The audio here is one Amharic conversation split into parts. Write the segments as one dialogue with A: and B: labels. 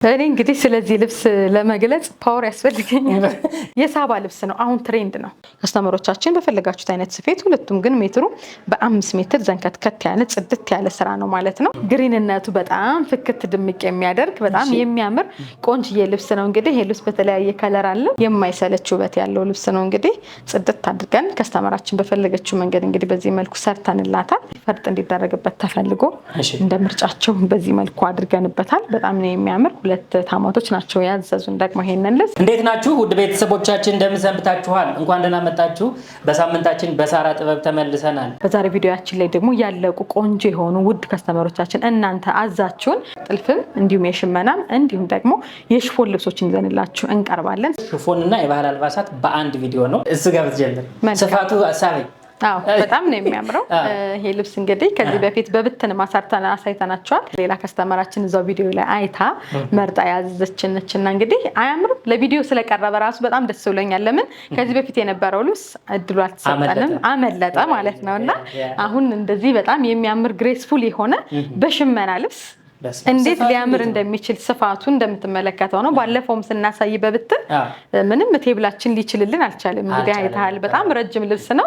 A: እኔ እንግዲህ ስለዚህ ልብስ ለመግለጽ ፓወር ያስፈልገኛል። የሳባ ልብስ ነው፣ አሁን ትሬንድ ነው። ከስተመሮቻችን በፈለጋችሁት አይነት ስፌት፣ ሁለቱም ግን ሜትሩ በ5 ሜትር ዘንከትከት ያለ ጽድት ያለ ስራ ነው ማለት ነው። ግሪንነቱ በጣም ፍክት ድምቅ የሚያደርግ በጣም የሚያምር ቆንጅዬ ልብስ ነው። እንግዲህ ይሄ ልብስ በተለያየ ከለር አለው። የማይሰለች ውበት ያለው ልብስ ነው። እንግዲህ ጽድት አድርገን ከስተመራችን በፈለገችው መንገድ እንግዲህ በዚህ መልኩ ሰርተንላታል። ፈርጥ እንዲደረግበት ተፈልጎ እንደ ምርጫቸው በዚህ መልኩ አድርገንበታል። በጣም ነው የሚያምር። ሁለት ታማቶች ናቸው ያዘዙን። ደግሞ ይሄንን ልብስ
B: እንዴት ናችሁ ውድ ቤተሰቦቻችን እንደምን ሰንብታችኋል? እንኳን ደህና መጣችሁ። በሳምንታችን በሳራ ጥበብ ተመልሰናል።
A: በዛሬ ቪዲዮአችን ላይ ደግሞ ያለቁ ቆንጆ የሆኑ ውድ ከስተመሮቻችን እናንተ አዛችሁን ጥልፍም እንዲሁም የሽመናም እንዲሁም ደግሞ የሽፎን ልብሶችን ይዘንላችሁ እንቀርባለን።
B: ሽፎንና የባህል አልባሳት በአንድ ቪዲዮ ነው። እዚህ ጋር ብትጀምር ስፋቱ አሳቢ
A: በጣም ነው የሚያምረው። ይሄ ልብስ እንግዲህ ከዚህ በፊት በብትን ማሰርተን አሳይተናቸዋል። ሌላ ከስተመራችን እዛው ቪዲዮ ላይ አይታ መርጣ ያዘችንችና እንግዲህ አያምርም ለቪዲዮ ስለቀረበ ራሱ በጣም ደስ ብሎኛል። ለምን ከዚህ በፊት የነበረው ልብስ እድሉ አልተሰጠንም አመለጠ ማለት ነውና አሁን እንደዚህ በጣም የሚያምር ግሬስፉል የሆነ በሽመና ልብስ እንዴት ሊያምር እንደሚችል ስፋቱ እንደምትመለከተው ነው። ባለፈውም ስናሳይ በብትን ምንም ቴብላችን ሊችልልን አልቻለም። እንግዲህ አይተሃል። በጣም ረጅም ልብስ ነው፣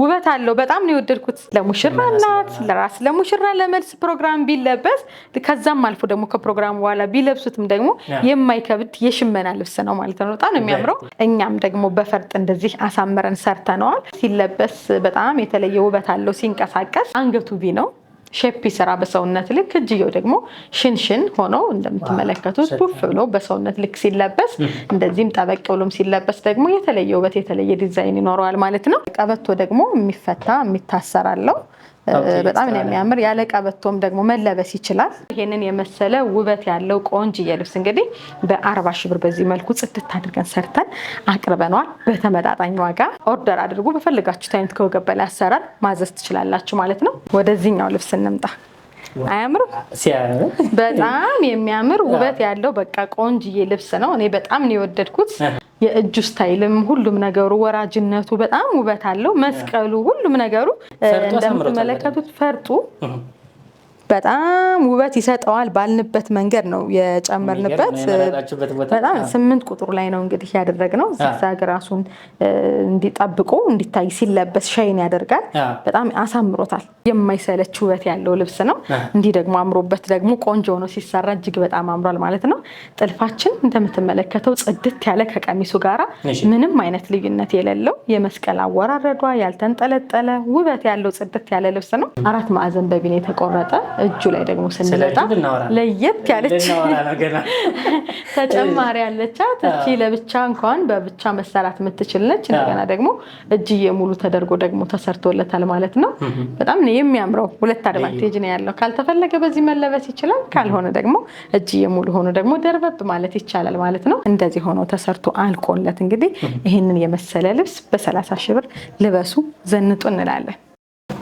A: ውበት አለው። በጣም ነው የወደድኩት። ለሙሽራ እናት፣ ለራስ ለሙሽራ ለመልስ ፕሮግራም ቢለበስ ከዛም አልፎ ደግሞ ከፕሮግራሙ በኋላ ቢለብሱትም ደግሞ የማይከብድ የሽመና ልብስ ነው ማለት ነው። በጣም ነው የሚያምረው። እኛም ደግሞ በፈርጥ እንደዚህ አሳምረን ሰርተነዋል። ሲለበስ በጣም የተለየ ውበት አለው። ሲንቀሳቀስ አንገቱ ቪ ነው ሼፕ ስራ በሰውነት ልክ እጅየው ደግሞ ሽንሽን ሆኖ እንደምትመለከቱት ቡፍ ብሎ በሰውነት ልክ ሲለበስ እንደዚህም ጠበቅ ብሎም ሲለበስ ደግሞ የተለየ ውበት የተለየ ዲዛይን ይኖረዋል ማለት ነው። ቀበቶ ደግሞ የሚፈታ የሚታሰራለው በጣም ነው የሚያምር። ያለ ቀበቶም ደግሞ መለበስ ይችላል። ይሄንን የመሰለ ውበት ያለው ቆንጅዬ ልብስ እንግዲህ በ40 ሺህ ብር በዚህ መልኩ ጽድት አድርገን ሰርተን አቅርበነዋል። በተመጣጣኝ ዋጋ ኦርደር አድርጉ። በፈለጋችሁት አይነት ከወገብ በላይ አሰራር ማዘዝ ትችላላችሁ ማለት ነው። ወደዚህኛው ልብስ እንምጣ። አያምርም? በጣም የሚያምር ውበት ያለው በቃ ቆንጅዬ ልብስ ነው። እኔ በጣም ነው የወደድኩት። የእጁ ስታይልም ሁሉም ነገሩ ወራጅነቱ በጣም ውበት አለው። መስቀሉ ሁሉም ነገሩ እንደምትመለከቱት ፈርጡ በጣም ውበት ይሰጠዋል። ባልንበት መንገድ ነው የጨመርንበት። በጣም 8 ቁጥር ላይ ነው እንግዲህ ያደረግነው። ዚግዛግ ራሱን እንዲጠብቁ እንዲታይ ሲለበስ ሻይን ያደርጋል። በጣም አሳምሮታል። የማይሰለች ውበት ያለው ልብስ ነው። እንዲህ ደግሞ አምሮበት ደግሞ ቆንጆ ሆኖ ሲሰራ እጅግ በጣም አምሯል ማለት ነው። ጥልፋችን እንደምትመለከተው ጽድት ያለ ከቀሚሱ ጋራ ምንም አይነት ልዩነት የሌለው የመስቀል አወራረዷ ያልተንጠለጠለ ውበት ያለው ጽድት ያለ ልብስ ነው። 4 ማዕዘን በቢን የተቆረጠ እጁ ላይ ደግሞ ስንመጣ ለየት ያለች ተጨማሪ ያለቻት እቺ ለብቻ እንኳን በብቻ መሰራት የምትችል ነች። እንደገና ደግሞ እጅዬ ሙሉ ተደርጎ ደግሞ ተሰርቶለታል ማለት ነው። በጣም ነው የሚያምረው። ሁለት አድቫንቴጅ ነው ያለው። ካልተፈለገ በዚህ መለበስ ይችላል፣ ካልሆነ ደግሞ እጅዬ ሙሉ ሆኖ ደግሞ ደርበብ ማለት ይቻላል ማለት ነው። እንደዚህ ሆኖ ተሰርቶ አልቆለት እንግዲህ ይሄንን የመሰለ ልብስ በ30 ሺህ ብር ልበሱ ዘንጡ እንላለን።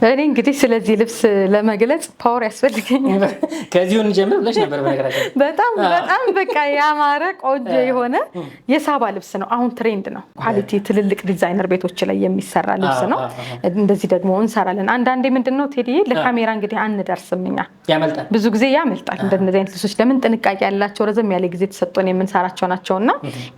A: እኔ እንግዲህ ስለዚህ ልብስ ለመግለጽ ፓወር ያስፈልገኛል።
B: ከዚሁ እንጀምር ብለሽ ነበር በነገራችን።
A: በጣም በቃ ያማረ ቆንጆ የሆነ የሳባ ልብስ ነው። አሁን ትሬንድ ነው። ኳሊቲ ትልልቅ ዲዛይነር ቤቶች ላይ የሚሰራ ልብስ ነው። እንደዚህ ደግሞ እንሰራለን። አንዳንዴ ምንድነው ቴዲዬ ለካሜራ እንግዲህ አንደርስም እኛ
B: ያመልጣል፣ ብዙ
A: ጊዜ ያመልጣል። እንደነዚህ አይነት ልብሶች ለምን ጥንቃቄ ያላቸው ረዘም ያለ ጊዜ ተሰጥቶን የምንሰራቸው ናቸውና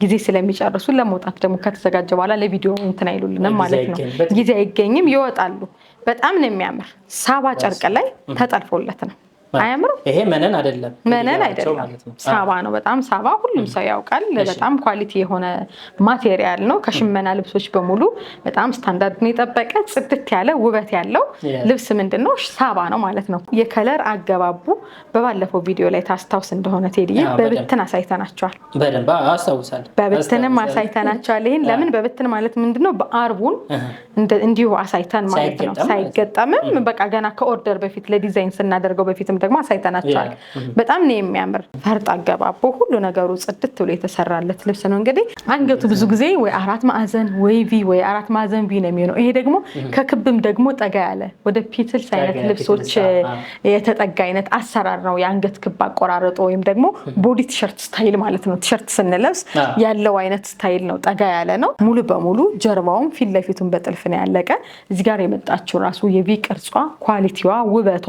A: ጊዜ ስለሚጨርሱ ለመውጣት ደግሞ ከተዘጋጀ በኋላ ለቪዲዮ እንትን አይሉልንም ማለት ነው። ጊዜ አይገኝም፣ ይወጣሉ። በጣም ነው የሚያምር። ሳባ ጨርቅ ላይ ተጠልፎለት ነው። አያምርም?
B: ይሄ መነን አይደለም፣
A: መነን አይደለም፣ ሳባ ነው። በጣም ሳባ ሁሉም ሰው ያውቃል። በጣም ኳሊቲ የሆነ ማቴሪያል ነው። ከሽመና ልብሶች በሙሉ በጣም ስታንዳርድን የጠበቀ ጽድት ያለ ውበት ያለው ልብስ ምንድነው ሳባ ነው ማለት ነው። የከለር አገባቡ በባለፈው ቪዲዮ ላይ ታስታውስ እንደሆነ ቴዲዬ በብትን አሳይተናቸዋል።
B: በደንብ አስታውሳለሁ።
A: በብትንም አሳይተናቸዋል። ይሄን ለምን በብትን ማለት ምንድነው በአርቡን እንዲሁ አሳይተን ማለት ነው። ሳይገጠምም በቃ ገና ከኦርደር በፊት ለዲዛይን ስናደርገው በፊትም ደግሞ አሳይተናቸዋል። በጣም ነው የሚያምር። ፈርጥ አገባቡ ሁሉ ነገሩ ጽድት ብሎ የተሰራለት ልብስ ነው። እንግዲህ አንገቱ ብዙ ጊዜ ወይ 4 ማዕዘን ወይ ቪ ወይ 4 ማዕዘን ቪ ነው የሚሆነው። ይሄ ደግሞ ከክብም ደግሞ ጠጋ ያለ ወደ ፒትልስ አይነት ልብሶች የተጠጋ አይነት አሰራር ነው። የአንገት ክብ አቆራረጦ ወይም ደግሞ ቦዲ ቲሸርት ስታይል ማለት ነው። ቲሸርት ስንለብስ ያለው አይነት ስታይል ነው። ጠጋ ያለ ነው። ሙሉ በሙሉ ጀርባውም ፊት ለፊቱን በጥልፍ ነው ያለቀ። እዚህ ጋር የመጣችው ራሱ የቪ ቅርጿ ኳሊቲዋ ውበቷ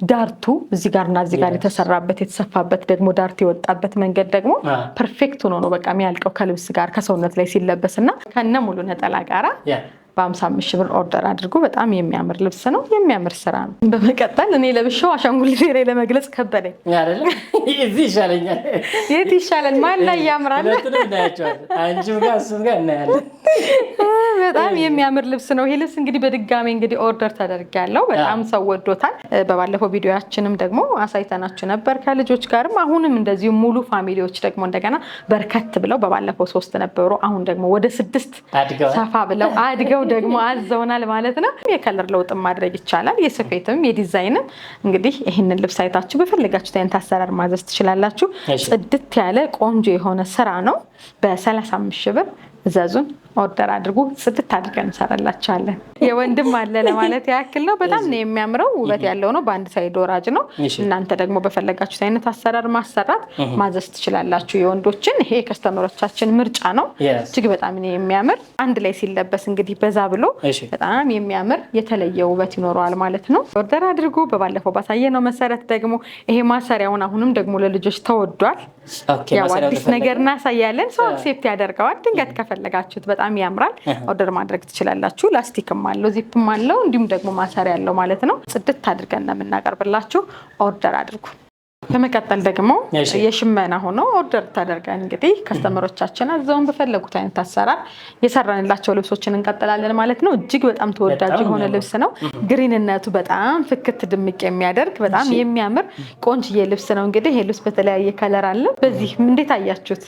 A: ዳርቱ እዚህ ጋርና እዚህ ጋር የተሰራበት የተሰፋበት ደግሞ ዳርት የወጣበት መንገድ ደግሞ ፐርፌክት ሆኖ ነው በቃ የሚያልቀው ከልብስ ጋር ከሰውነት ላይ ሲለበስና ከነ ሙሉ ነጠላ ጋራ በ55 ሺህ ብር ኦርደር አድርጎ በጣም የሚያምር ልብስ ነው የሚያምር ስራ ነው። በመቀጠል እኔ ለብሼው አሻንጉሊት ላይ ለመግለጽ ከበደኝ
B: አይደለ እዚህ ይሻለኛል
A: የት ይሻላል ማን ላይ ያምራል
B: አንቺም ጋር እሱም ጋር እናያለን።
A: በጣም የሚያምር ልብስ ነው ይሄ ልብስ እንግዲህ በድጋሚ እንግዲህ ኦርደር ተደርጋለሁ በጣም ሰው ወዶታል። በባለፈው ቪዲዮአችንም ደግሞ አሳይተናችሁ ነበር ከልጆች ጋርም አሁንም እንደዚሁ ሙሉ ፋሚሊዎች ደግሞ እንደገና በርከት ብለው በባለፈው 3 ነበሩ አሁን ደግሞ ወደ 6 ሰፋ ብለው አድገው ደግሞ አዘውናል ማለት ነው። የከለር ለውጥ ማድረግ ይቻላል የስፌትም የዲዛይንም እንግዲህ ይሄንን ልብስ አይታችሁ በፈለጋችሁት አይነት አሰራር ማዘዝ ትችላላችሁ። ጽድት ያለ ቆንጆ የሆነ ስራ ነው በ35 ሺህ ብር እዛዙን ኦርደር አድርጉ ጽድት አድርገን እንሰራላችኋለን። የወንድም አለ ለማለት ያክል ነው በጣም ነው የሚያምረው ውበት ያለው ነው በአንድ ሳይድ ወራጅ ነው። እናንተ ደግሞ በፈለጋችሁት አይነት አሰራር ማሰራት ማዘዝ ትችላላችሁ የወንዶችን ይሄ ከስተመሮቻችን ምርጫ ነው። እጅግ በጣም ነው የሚያምር አንድ ላይ ሲለበስ እንግዲህ በዛ ብሎ በጣም የሚያምር የተለየ ውበት ይኖረዋል ማለት ነው። ኦርደር አድርጉ። በባለፈው ባሳየነው መሰረት ደግሞ ይሄ ማሰሪያውን አሁንም ደግሞ ለልጆች ተወዷል። ያው አዲስ ነገር እናሳያለን ሰው አክሴፕት ያደርገዋል። ድንገት ከፈለጋችሁት በጣም ያምራል ኦርደር ማድረግ ትችላላችሁ። ላስቲክም አለው ዚፕም አለው እንዲሁም ደግሞ ማሰሪያ ያለው ማለት ነው። ጽድት አድርገን ነው የምናቀርብላችሁ ኦርደር አድርጉ። በመቀጠል ደግሞ የሽመና ሆኖ ኦርደር ታደርጋን እንግዲህ ከስተመሮቻችን አዘውን በፈለጉት አይነት አሰራር የሰራንላቸው ልብሶችን እንቀጥላለን ማለት ነው። እጅግ በጣም ተወዳጅ የሆነ ልብስ ነው። ግሪንነቱ በጣም ፍክት ድምቅ የሚያደርግ በጣም የሚያምር ቆንጆዬ ልብስ ነው። እንግዲህ ይሄ ልብስ በተለያየ ከለር አለ። በዚህ እንዴት አያችሁት?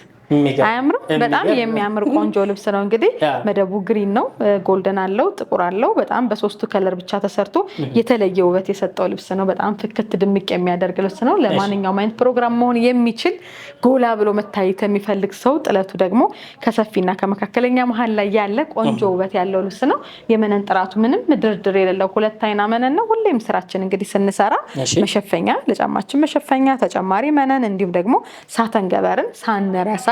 A: አያምርም? በጣም የሚያምር ቆንጆ ልብስ ነው። እንግዲህ መደቡ ግሪን ነው ጎልደን አለው ጥቁር አለው በጣም በሶስቱ ከለር ብቻ ተሰርቶ የተለየ ውበት የሰጠው ልብስ ነው። በጣም ፍክት ድምቅ የሚያደርግ ልብስ ነው። ለማንኛውም አይነት ፕሮግራም መሆን የሚችል ጎላ ብሎ መታየት የሚፈልግ ሰው ጥለቱ ደግሞ ከሰፊና ከመካከለኛ መሃል ላይ ያለ ቆንጆ ውበት ያለው ልብስ ነው። የመነን ጥራቱ ምንም ድርድር የሌለው 2 አይና መነን ነው። ሁሌም ስራችን እንግዲህ ስንሰራ መሸፈኛ ለጫማችን መሸፈኛ ተጨማሪ መነን እንዲሁም ደግሞ ሳተን ገበርን ሳንረሳ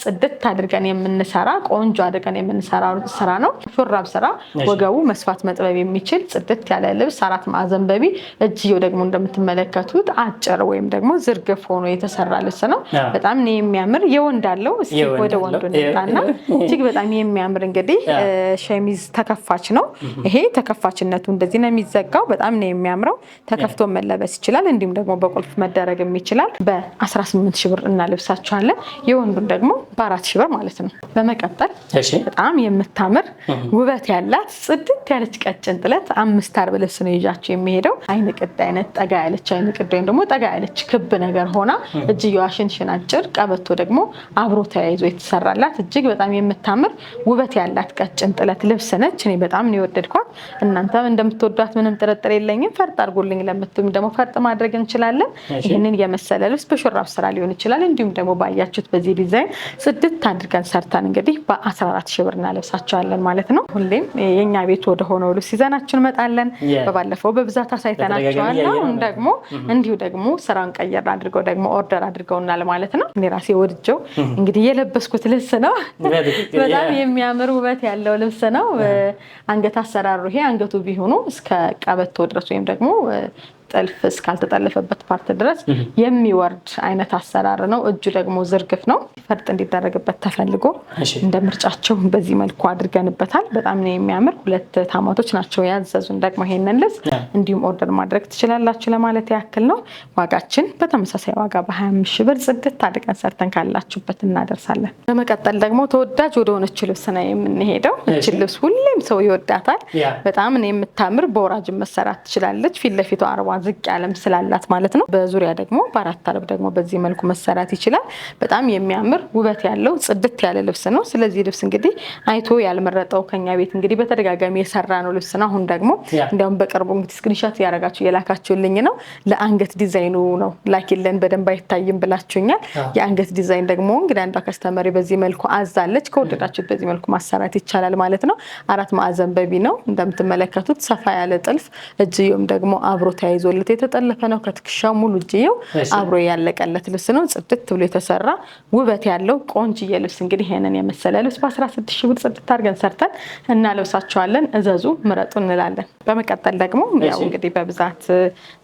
A: ጽድት አድርገን የምንሰራ ቆንጆ አድርገን የምንሰራ ስራ ነው። ሹራብ ስራ ወገቡ መስፋት መጥበብ የሚችል ጽድት ያለ ልብስ 4 ማዕዘን በቢ እጅየው ደግሞ እንደምትመለከቱት አጭር ወይም ደግሞ ዝርግፍ ሆኖ የተሰራ ልብስ ነው። በጣም ነው የሚያምር የወንድ አለው። እስኪ ወደ ወንዱ እንጣና እጅግ በጣም የሚያምር እንግዲህ ሸሚዝ ተከፋች ነው። ይሄ ተከፋችነቱ እንደዚህ ነው የሚዘጋው። በጣም ነው የሚያምረው። ተከፍቶ መለበስ ይችላል እንዲሁም ደግሞ በቁልፍ መደረግም ይችላል። በ18 ሺህ ብር እናለብሳችኋለን። የወንዱ ደግሞ በ4 ሺህ ብር ማለት ነው። በመቀጠል በጣም የምታምር ውበት ያላት ጽድት ያለች ቀጭን ጥለት 5 አርብ ልብስ ነው ይዣችሁ የሚሄደው። አይን ቅድ አይነት ጠጋ ያለች አይን ቅድ ወይም ደግሞ ጠጋ ያለች ክብ ነገር ሆና እጅየዋ ሽንሽን አጭር ቀበቶ ደግሞ አብሮ ተያይዞ የተሰራላት እጅግ በጣም የምታምር ውበት ያላት ቀጭን ጥለት ልብስ ነች። እኔ በጣም ነው የወደድኳት። እናንተም እንደምትወዷት ምንም ጥርጥር የለኝም። ፈርጥ አድርጉልኝ ለምትሉም ደግሞ ፈርጥ ማድረግ እንችላለን። ይህንን የመሰለ ልብስ በሹራብ ስራ ሊሆን ይችላል እንዲሁም ደግሞ ባያችሁት በዚህ ዲዛይን ጽድት አድርገን ሰርተን እንግዲህ በ14 ሺህ ብር እናለብሳቸዋለን ማለት ነው። ሁሌም የኛ ቤት ወደ ሆነው ልብስ ይዘናችሁ እንመጣለን። በባለፈው በብዛት አሳይተናቸዋል። አሁን ደግሞ እንዲሁ ደግሞ ስራን ቀየር አድርገው ደግሞ ኦርደር አድርገውናል ማለት ነው። እኔ ራሴ ወድጀው እንግዲህ የለበስኩት ልብስ ነው። በጣም የሚያምር ውበት ያለው ልብስ ነው። አንገት አሰራሩ ይሄ አንገቱ ቢሆኑ እስከ ቀበቶ ድረስ ወይም ደግሞ ጥልፍ እስካልተጠለፈበት ፓርት ድረስ የሚወርድ አይነት አሰራር ነው። እጁ ደግሞ ዝርግፍ ነው። ፈርጥ እንዲደረግበት ተፈልጎ እንደ ምርጫቸው በዚህ መልኩ አድርገንበታል። በጣም ነው የሚያምር። 2 ታማቶች ናቸው ያዘዙን ደግሞ ይሄንን ልብስ እንዲሁም ኦርደር ማድረግ ትችላላችሁ ለማለት ያክል ነው። ዋጋችን በተመሳሳይ ዋጋ በ25 ሺህ ብር ጽድት አድርገን ሰርተን ካላችሁበት እናደርሳለን። በመቀጠል ደግሞ ተወዳጅ ወደ ሆነች ልብስ ነው የምንሄደው። እቺ ልብስ ሁሌም ሰው ይወዳታል። በጣም ነው የምታምር። በወራጅ መሰራት ትችላለች። ፊት ለፊቷ አርባ ዝቅ ያለም ስላላት ማለት ነው። በዙሪያ ደግሞ በ4 አርብ ደግሞ በዚህ መልኩ መሰራት ይችላል። በጣም የሚያምር ውበት ያለው ጽድት ያለ ልብስ ነው። ስለዚህ ልብስ እንግዲህ አይቶ ያልመረጠው ከኛ ቤት እንግዲህ በተደጋጋሚ የሰራ ነው ልብስ ነው። አሁን ደግሞ እንዲያውም በቅርቡ እንግዲህ ስክሪንሾት ያረጋችሁ የላካችሁልኝ ነው። ለአንገት ዲዛይኑ ነው ላኪልን በደንብ አይታይም ብላችሁኛል። የአንገት ዲዛይን ደግሞ እንግዲህ አንዷ ከስተመሪ በዚህ መልኩ አዛለች። ከወደዳችሁት በዚህ መልኩ ማሰራት ይቻላል ማለት ነው። 4 ማዕዘን በቢ ነው እንደምትመለከቱት ሰፋ ያለ ጥልፍ እጅየውም ደግሞ አብሮ ተያይዞ ተያይዞለት የተጠለፈ ነው። ከትክሻው ሙሉ እጅየው አብሮ ያለቀለት ልብስ ነው። ጽድት ብሎ የተሰራ ውበት ያለው ቆንጆዬ ልብስ እንግዲህ ይሄንን የመሰለ ልብስ በ16000 ብር ጽድት አድርገን ሰርተን እናለብሳቸዋለን። እዘዙ ምረጡ እንላለን። በመቀጠል ደግሞ ያው እንግዲህ በብዛት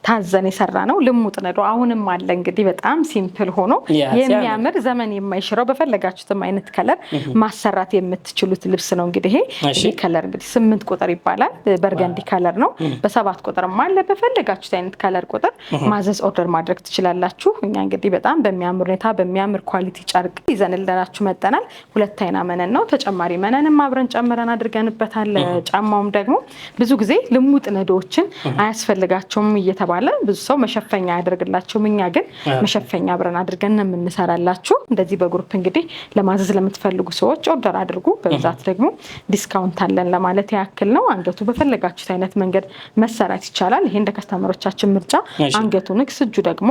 A: ታዘን የሰራ ነው ልሙጥ ነዶ አሁንም አለ። እንግዲህ በጣም ሲምፕል ሆኖ የሚያምር ዘመን የማይሽረው በፈለጋችሁትም አይነት ከለር ማሰራት የምትችሉት ልብስ ነው። እንግዲህ ይሄ ከለር እንግዲህ 8 ቁጥር ይባላል። በርገንዲ ከለር ነው። በ7 ቁጥርም አለ። በፈለጋችሁት አይነት ከለር ቁጥር ማዘዝ ኦርደር ማድረግ ትችላላችሁ። እኛ እንግዲህ በጣም በሚያምር ሁኔታ በሚያምር ኳሊቲ ጨርቅ ይዘንልናችሁ መጠናል። 2 አይና መነን ነው። ተጨማሪ መነንም አብረን ጨምረን አድርገንበታል። ጫማውም ደግሞ ብዙ ጊዜ ልሙጥ ነዶዎችን አያስፈልጋቸውም እየተባለ ብዙ ሰው መሸፈኛ ያደርግላቸውም። እኛ ግን መሸፈኛ አብረን አድርገን እንሰራላችሁ። እንደዚህ በግሩፕ እንግዲህ ለማዘዝ ለምትፈልጉ ሰዎች ኦርደር አድርጉ። በብዛት ደግሞ ዲስካውንት አለን ለማለት ያክል ነው። አንገቱ በፈለጋችሁት አይነት መንገድ መሰራት ይቻላል። ይሄ እንደ ከስተመሮቻችን ምርጫ። አንገቱ ንክስ፣ እጁ ደግሞ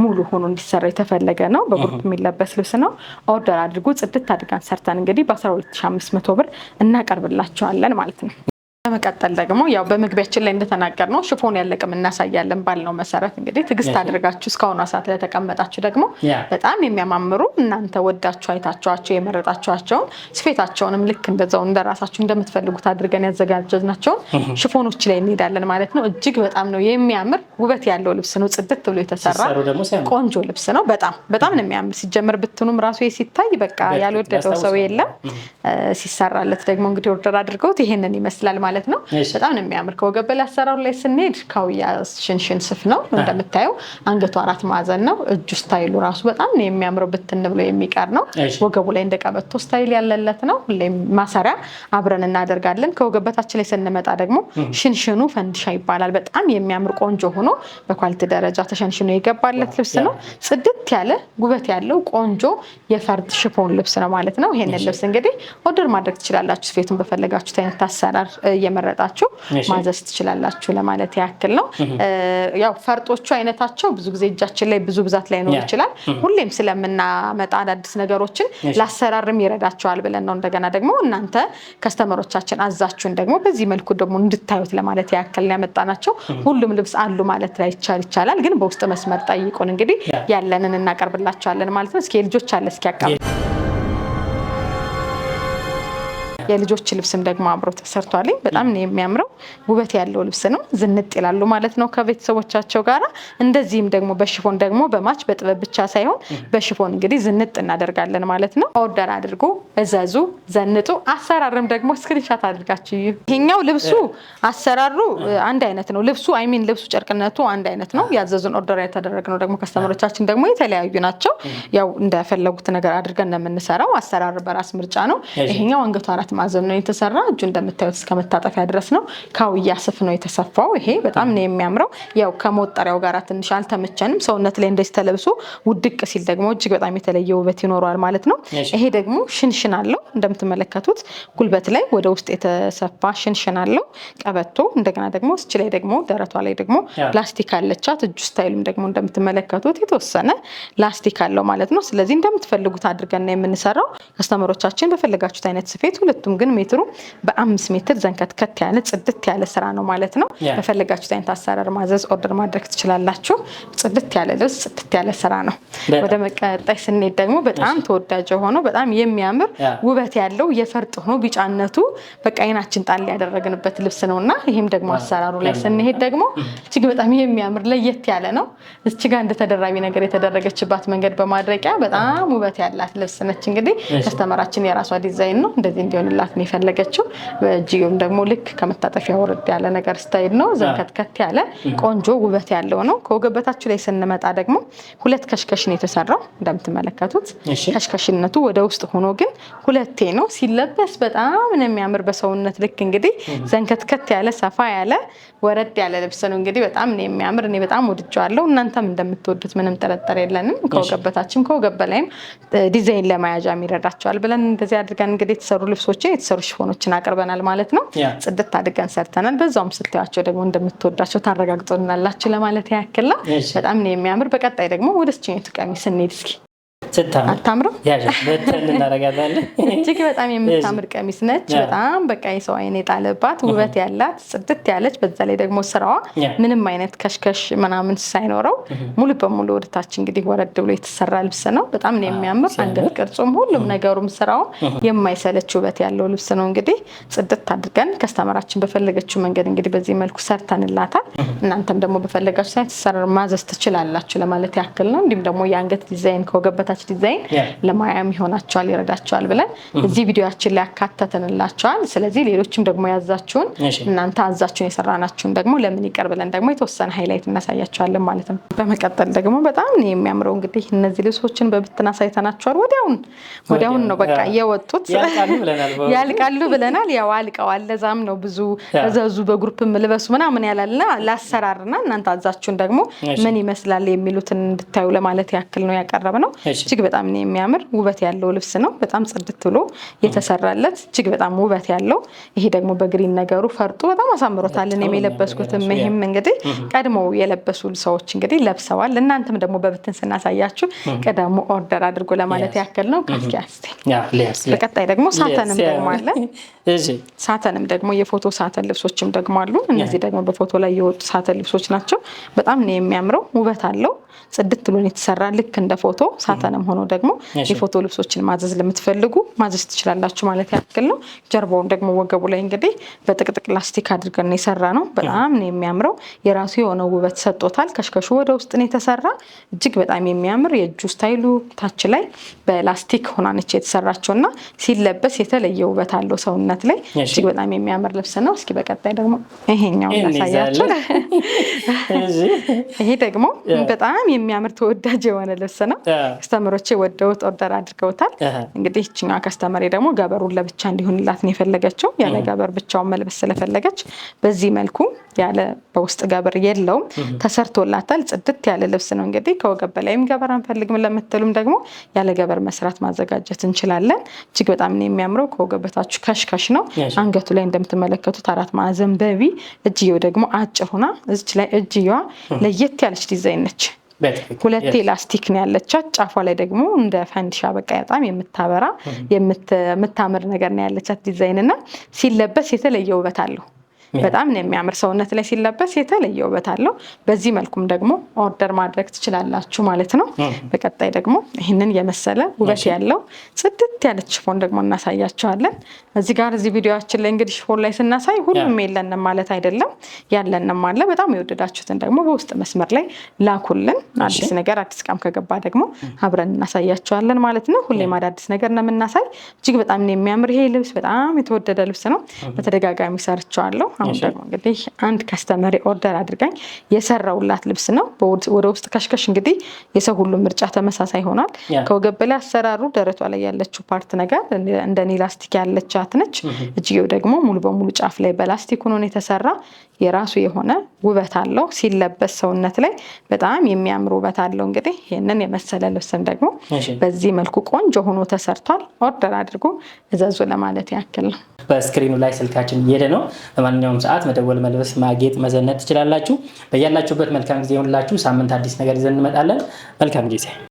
A: ሙሉ ሆኖ እንዲሰራ የተፈለገ ነው። በግሩፕ የሚለበስ ልብስ ነው። ኦርደር አድርጉ። ጽድት አድርገን ሰርተን እንግዲህ በ12500 ብር እናቀርብላችኋለን ማለት ነው። በመቀጠል ደግሞ ያው በመግቢያችን ላይ እንደተናገርነው ሽፎን ያለቅም እናሳያለን ባልነው መሰረት እንግዲህ ትግስት አድርጋችሁ እስካሁን ሰዓት ላይ ተቀመጣችሁ ደግሞ በጣም የሚያማምሩ እናንተ ወዳችሁ አይታችኋቸው የመረጣችኋቸውን ስፌታቸውንም ልክ እንደዛው እንደራሳችሁ እንደምትፈልጉት አድርገን ያዘጋጀናቸውን ሽፎኖች ላይ እንሄዳለን ማለት ነው። እጅግ በጣም ነው የሚያምር ውበት ያለው ልብስ ነው። ጽድት ብሎ የተሰራ ቆንጆ ልብስ ነው። በጣም ነው የሚያምር። ሲጀምር ብትኑም ራሱ ሲታይ በቃ ያልወደደው ሰው የለም። ሲሰራለት ደግሞ እንግዲህ ኦርደር አድርገውት ይሄንን ይመስላል ማለት ነው። በጣም ነው የሚያምር። ከወገብ በላይ አሰራሩ ላይ ስንሄድ ካውያ ሽንሽን ስፍ ነው እንደምታየው። አንገቱ 4 ማዕዘን ነው። እጁ ስታይሉ ራሱ በጣም ነው የሚያምረው። ብትን ብሎ የሚቀር ነው። ወገቡ ላይ እንደቀበቶ ስታይል ያለለት ነው። ሁሌም ማሰሪያ አብረን እናደርጋለን። ከወገብ በታች ላይ ስንመጣ ደግሞ ሽንሽኑ ፈንዲሻ ይባላል። በጣም የሚያምር ቆንጆ ሆኖ በኳሊቲ ደረጃ ተሸንሽኖ የገባለት ልብስ ነው። ጽድት ያለ ውበት ያለው ቆንጆ የፈርጥ ሽፎን ልብስ ነው ማለት ነው። ይሄንን ልብስ እንግዲህ ኦርደር ማድረግ ትችላላችሁ። ስፌቱን በፈለጋችሁት አይነት አሰራር እየመረጣችሁ ማዘዝ ትችላላችሁ ለማለት ያክል ነው። ያው ፈርጦቹ አይነታቸው ብዙ ጊዜ እጃችን ላይ ብዙ ብዛት ላይ ነው ይችላል። ሁሌም ስለምናመጣ አዳዲስ ነገሮችን ላሰራርም ይረዳቸዋል ብለን ነው። እንደገና ደግሞ እናንተ ከስተመሮቻችን አዛችሁን ደግሞ በዚህ መልኩ ደግሞ እንድታዩት ለማለት ያክል ያመጣናቸው። ሁሉም ልብስ አሉ ማለት ላይ ይቻላል፣ ግን በውስጥ መስመር ጠይቁን እንግዲህ ያለንን እናቀርብላችኋለን ማለት ነው። እስኪ ልጆች አለ እስኪ ያቀርቡ። የልጆች ልብስም ደግሞ አብሮ ተሰርቷል። በጣም ነው የሚያምረው። ውበት ያለው ልብስ ነው። ዝንጥ ይላሉ ማለት ነው ከቤተሰቦቻቸው ጋራ። እንደዚህም ደግሞ በሽፎን ደግሞ በማች በጥበብ ብቻ ሳይሆን በሽፎን እንግዲህ ዝንጥ እናደርጋለን ማለት ነው። ኦርደር አድርጉ፣ እዘዙ፣ ዘንጡ። አሰራርም ደግሞ ስክሪንሻት አድርጋችሁ ይሄኛው ልብሱ አሰራሩ አንድ አይነት ነው። ልብሱ ልብሱ ጨርቅነቱ አንድ አይነት ነው። ያዘዙን ኦርደር የተደረገው ደግሞ ከስተመሮቻችን ደግሞ የተለያዩ ናቸው። ያው እንደፈለጉት ነገር አድርገን ነው የምንሰራው። አሰራር በራስ ምርጫ ነው። ይሄኛው አንገቱ 4 ማዕዘን ነው የተሰራ። እጁ እንደምታዩት እስከ መታጠፊያ ድረስ ነው። ካውያ ስፍ ነው የተሰፋው። ይሄ በጣም ነው የሚያምረው። ያው ከመወጠሪያው ጋር ትንሽ አልተመቸንም። ሰውነት ላይ እንደዚህ ተለብሶ ውድቅ ሲል ደግሞ እጅግ በጣም የተለየ ውበት ይኖረዋል ማለት ነው። ይሄ ደግሞ ሽንሽን አለው እንደምትመለከቱት ጉልበት ላይ ወደ ውስጥ የተሰፋ ሽንሽን አለው። ቀበቶ እንደገና ደግሞ እች ላይ ደግሞ ደረቷ ላይ ደግሞ ላስቲክ አለቻት። እጁ ስታይልም ደግሞ እንደምትመለከቱት የተወሰነ ላስቲክ አለው ማለት ነው። ስለዚህ እንደምትፈልጉት አድርገን ነው የምንሰራው። ከስተመሮቻችን በፈለጋችሁት አይነት ስፌት ሁለቱም ግን ሜትሩ በ5 ሜትር ዘንከትከት ያለ ጽድት ያለ ስራ ነው ማለት ነው። በፈለጋችሁት አይነት አሰራር ማዘዝ ኦርደር ማድረግ ትችላላችሁ። ጽድት ያለ ልብስ ጽድት ያለ ስራ ነው። ወደ መቀጠል ስንሄድ ደግሞ በጣም ተወዳጅ ሆኖ በጣም የሚያምር ውበት ያለው የፈርጥ ሆኖ ቢጫነቱ በቃ አይናችን ጣል ያደረግንበት ልብስ ነውና ይሄም ደግሞ አሰራሩ ላይ ስንሄድ ደግሞ እጅግ በጣም የሚያምር ለየት ያለ ነው። እዚህ ጋር እንደ ተደራቢ ነገር የተደረገችባት መንገድ በማድረቂያ በጣም ውበት ያላት ልብስ ነች። እንግዲህ ከስተመራችን የራሷ ዲዛይን ነው እንደዚህ እንዲሆንላት ነው የፈለገችው። በእጅም ደግሞ ልክ ከመታጠፊያ ወረድ ያለ ነገር ስታይል ነው። ዘንከትከት ያለ ቆንጆ ውበት ያለው ነው። ከወገበታችሁ ላይ ስንመጣ ደግሞ 2 ከሽከሽ ነው የተሰራው እንደምትመለከቱት። ከሽከሽነቱ ወደ ውስጥ ሆኖ ግን 2 ነው። ሲለበስ በጣም ነው የሚያምር። በሰውነት ልክ እንግዲህ ዘንከትከት ያለ ሰፋ ያለ ወረድ ያለ ልብስ ነው። እንግዲህ በጣም ነው የሚያምር። እኔ በጣም ወድጄዋለሁ። እናንተም እንደምትወዱት ምንም ጥርጥር የለንም። ከወገበታችን ከወገብ በላይም ዲዛይን ለማያዣ ይረዳቸዋል ብለን እንደዚህ አድርገን እንግዲህ የተሰሩ ልብሶችን የተሰሩ ሽፎኖችን አቅርበናል ማለት ነው። ጽድት አድርገን ሰርተናል። በዛውም ስታያቸው ደግሞ እንደምትወዳቸው ታረጋግጡልናላችሁ ለማለት ያክል ነው። በጣም ነው የሚያምር። በቀጣይ ደግሞ ወደ ስቺኔቱ ቀሚስ እንሂድ እስኪ። አታምርም?
B: እናረጋታለን።
A: እጅግ በጣም የምታምር ቀሚስ ነች። በጣም በቃ የሰው አይን የጣለባት ውበት ያላት ጽድት ያለች፣ በዛ ላይ ደግሞ ስራዋ ምንም አይነት ከሽከሽ ምናምን ሳይኖረው ሙሉ በሙሉ ወደታች እንግዲህ ወረድ ብሎ የተሰራ ልብስ ነው። በጣም ነው የሚያምር። አንገት ቅርጹም ሁሉም ነገሩም ስራው የማይሰለች ውበት ያለው ልብስ ነው። እንግዲህ ጽድት አድርገን ከስተመራችን በፈለገችው መንገድ እንግዲህ በዚህ መልኩ ሰርተንላታል። እናንተም ደግሞ በፈለጋችሁ ሳይት ማዘዝ ትችላላችሁ ለማለት ያክል ነው። እንዲሁም ደግሞ የአንገት ዲዛይን ከወገበታች ዲዛይን ለማያም ይሆናቸዋል ይረዳቸዋል ብለን እዚህ ቪዲዮአችን ላይ አካተተንላቸዋል። ስለዚህ ሌሎችም ደግሞ ያዛችሁን እናንተ አዛችሁን የሰራናችሁን ደግሞ ለምን ይቀር ብለን ደግሞ የተወሰነ ሃይላይት እናሳያቸዋለን ማለት ነው። በመቀጠል ደግሞ በጣም ነው የሚያምረው እንግዲህ እነዚህ ልብሶችን በብትና ሳይተናቸዋል። ወዲያውን ነው በቃ የወጡት ያልቃሉ ብለናል። ያው አልቀዋል። ለዛም ነው ብዙ እዘዙ በግሩፕም ልበሱ ምናምን ያላልና ላሰራርና እናንተ አዛችሁን ደግሞ ምን ይመስላል የሚሉትን እንድታዩ ለማለት ያክል ነው ያቀረብነው። እጅግ በጣም ነው የሚያምር ውበት ያለው ልብስ ነው። በጣም ጽድት ብሎ የተሰራለት እጅግ በጣም ውበት ያለው ይሄ ደግሞ በግሪን ነገሩ ፈርጡ በጣም አሳምሮታል። እኔም የለበስኩትም ይሄም እንግዲህ ቀድሞ የለበሱ ሰዎች እንግዲህ ለብሰዋል። እናንተም ደግሞ በብትን ስናሳያችሁ ቀደሙ ኦርደር አድርጎ ለማለት ያክል ነው። ካስኪያስቲ በቀጣይ ደግሞ ሳተንም ደግሞ አለ። ሳተንም ደግሞ የፎቶ ሳተን ልብሶችም ደግሞ አሉ። እነዚህ ደግሞ በፎቶ ላይ የወጡ ሳተን ልብሶች ናቸው። በጣም ነው የሚያምረው ውበት አለው። ጽድት ብሎ የተሰራ ልክ እንደ ፎቶ ሳተንም ሆኖ ደግሞ የፎቶ ልብሶችን ማዘዝ ለምትፈልጉ ማዘዝ ትችላላችሁ ማለት ያክል ነው። ጀርባውን ደግሞ ወገቡ ላይ እንግዲህ በጥቅጥቅ ላስቲክ አድርገን የሰራ ነው። በጣም ነው የሚያምረው። የራሱ የሆነ ውበት ሰጥቶታል። ከሽከሹ ወደ ውስጥ ነው የተሰራ። እጅግ በጣም የሚያምር የእጁ ስታይሉ ታች ላይ በላስቲክ ሆና ነች የተሰራቸውና ሲለበስ የተለየ ውበት አለው ሰውነት ላይ። እጅግ በጣም የሚያምር ልብስ ነው። እስኪ በቀጣይ ደግሞ ይሄኛው እናሳያችሁ። ይሄ ደግሞ በጣም የሚያምር ተወዳጅ የሆነ ልብስ ነው። ከስተመሮቼ ወደውት ኦርደር አድርገውታል። እንግዲህ እቺኛ ከስተመሬ ደግሞ ገበሩን ለብቻ እንዲሆንላት ነው የፈለገችው። ያለ ገበር ብቻውን መልበስ ስለፈለገች በዚህ መልኩ ያለ በውስጥ ገበር የለውም ተሰርቶላታል። ጽድት ያለ ልብስ ነው። እንግዲህ ከወገብ በላይም ገበር አንፈልግም ለምትሉም ደግሞ ያለ ገበር መስራት ማዘጋጀት እንችላለን። እጅግ በጣም ነው የሚያምረው። ከወገበታችሁ ከሽከሽ ነው። አንገቱ ላይ እንደምትመለከቱት 4 ማዕዘን በቢ፣ እጅየው ደግሞ አጭር ሆና እዚች ላይ እጅየዋ ለየት ያለች ዲዛይን ነች። ሁለቴ ላስቲክ ነው ያለቻት። ጫፏ ላይ ደግሞ እንደ ፈንዲሻ በቃ በጣም የምታበራ የምታምር ነገር ነው ያለቻት ዲዛይን እና ሲለበስ የተለየ ውበት አለው። በጣም ነው የሚያምር። ሰውነት ላይ ሲለበስ የተለየ ውበት አለው። በዚህ መልኩም ደግሞ ኦርደር ማድረግ ትችላላችሁ ማለት ነው። በቀጣይ ደግሞ ይህንን የመሰለ ውበት ያለው ጽድት ያለች ሽፎን ደግሞ እናሳያቸዋለን። እዚህ ጋር እዚህ ቪዲዮአችን ላይ እንግዲህ ሽፎን ላይ ስናሳይ ሁሉም የለንም ማለት አይደለም፣ ያለንም አለ። በጣም የወደዳችሁትን ደግሞ በውስጥ መስመር ላይ ላኩልን። አዲስ ነገር አዲስ ቃም ከገባ ደግሞ አብረን እናሳያቸዋለን ማለት ነው። ሁሌም አዳዲስ ነገር ነው የምናሳይ። እጅግ በጣም ነው የሚያምር ይሄ ልብስ። በጣም የተወደደ ልብስ ነው። በተደጋጋሚ ሰርቸዋለሁ። አሁን ደግሞ እንግዲህ አንድ ከስተመሪ ኦርደር አድርጋኝ የሰራውላት ልብስ ነው። ወደ ውስጥ ከሽከሽ እንግዲህ የሰው ሁሉ ምርጫ ተመሳሳይ ሆኗል። ከወገብ በላይ አሰራሩ ደረቷ ላይ ያለችው ፓርት ነገር እንደኔ ላስቲክ ያለቻት ነች። እጅጌው ደግሞ ሙሉ በሙሉ ጫፍ ላይ በላስቲክ ሆኖ የተሰራ የራሱ የሆነ ውበት አለው። ሲለበስ ሰውነት ላይ በጣም የሚያምር ውበት አለው። እንግዲህ ይህንን የመሰለ ልብስም ደግሞ በዚህ መልኩ ቆንጆ ሆኖ ተሰርቷል። ኦርደር አድርጎ እዘዙ ለማለት ያክል ነው።
B: በስክሪኑ ላይ ስልካችን እየሄደ ነው። በማንኛውም ሰዓት መደወል፣ መልበስ፣ ማጌጥ፣ መዘነጥ ትችላላችሁ። በያላችሁበት መልካም ጊዜ ይሁንላችሁ። ሳምንት አዲስ ነገር ይዘን እንመጣለን። መልካም ጊዜ